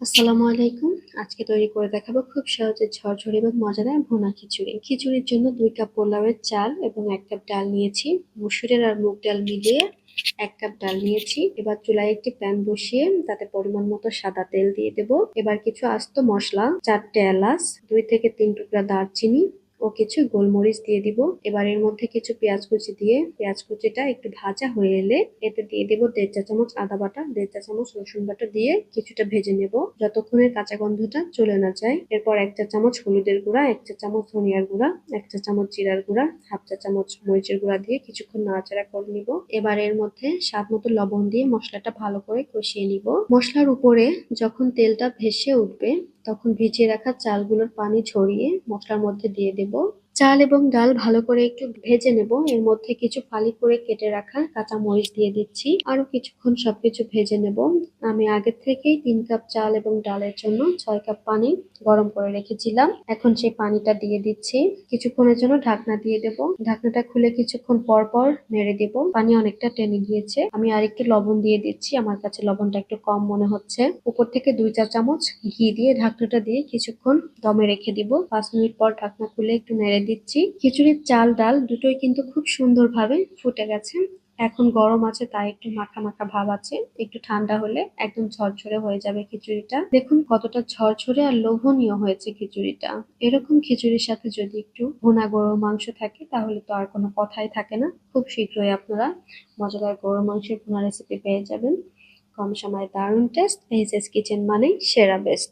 আসসালামু আলাইকুম। আজকে তৈরি করে দেখাবো খুব সহজে ঝরঝরে এবং মজাদার ভুনা খিচুড়ি। খিচুড়ির জন্য ২ কাপ পোলাওয়ের চাল এবং ১ কাপ ডাল নিয়েছি। মসুরের আর মুগ ডাল মিলিয়ে ১ কাপ ডাল নিয়েছি। এবার চুলায় একটি প্যান বসিয়ে তাতে পরিমাণ মতো সাদা তেল দিয়ে দেব। এবার কিছু আস্ত মসলা, ৪টে এলাচ, ২ থেকে ৩ টুকরা দারচিনি ও কিছু গোলমরিচ দিয়ে দিব। এবার এর মধ্যে কিছু পেঁয়াজ কুচি দিয়ে পেঁয়াজ কুচিটা একটু ভাজা হয়ে এলে এতে দিয়ে দেব ১.৫ চা চামচ আদা বাটা, ১.৫ চা চামচ রসুন বাটা দিয়ে কিছুটা ভেজে নেব যতক্ষণের কাঁচা গন্ধটা চলে না যায়। এরপর ১ চা চামচ হলুদের গুঁড়া, ১ চা চামচ ধনিয়ার গুঁড়া, ১ চা চামচ জিরার গুঁড়া, হাফ চা চামচ মরিচের গুঁড়া দিয়ে কিছুক্ষণ নাড়াচাড়া করে নিব। এবার এর মধ্যে স্বাদ মতো লবণ দিয়ে মশলাটা ভালো করে কষিয়ে নিব। মশলার উপরে যখন তেলটা ভেসে উঠবে তখন ভিজিয়ে রাখা চালগুলোর পানি ঝরিয়ে মশলার মধ্যে দিয়ে দেব। চাল এবং ডাল ভালো করে একটু ভেজে নেব। এর মধ্যে কিছু ফালি করে কেটে রাখা কাঁচা মরিচ দিয়ে দিচ্ছি। আরো কিছুক্ষণ সবকিছু ভেজে নেব। আমি আগে থেকেই ৩ কাপ চাল এবং ডালের জন্য ৬ কাপ পানি গরম করে রেখেছিলাম। এখন সেই পানিটা দিয়ে দিচ্ছি। কিছুক্ষণের জন্য ঢাকনা দিয়ে দেব। ঢাকনাটা খুলে কিছুক্ষণ পর পর নেড়ে দেব। পানি অনেকটা টেনে গিয়েছে। আমি আরেকটু লবণ দিয়ে দিচ্ছি। আমার কাছে লবণটা একটু কম মনে হচ্ছে। উপর থেকে ২ চা চামচ ঘি দিয়ে ঢাকনাটা দিয়ে কিছুক্ষণ দমে রেখে দিব। ৫ মিনিট পর ঢাকনা খুলে একটু নেড়ে দিচ্ছি। খিচুড়ির চাল ডাল দুটোই কিন্তু খুব সুন্দরভাবে ফুটে গেছে। এখন গরম আছে তাই একটু মাখা মাখা ভাব আছে। একটু ঠান্ডা হলে একদম ঝরঝরে হয়ে যাবে খিচুড়িটা। দেখুন কতটা ঝরঝরে আর লোভনীয় হয়েছে খিচুড়িটা। এরকম খিচুড়ির সাথে যদি একটু ভুনা গরুর মাংস থাকে তাহলে তো আর কোনো কথাই থাকে না। খুব শীঘ্রই আপনারা মজাদার গরুর মাংসের ভুনা রেসিপি পেয়ে যাবেন। কম সময়ে দারুণ টেস্ট। এইচএস কিচেন মানেই সেরা বেস্ট।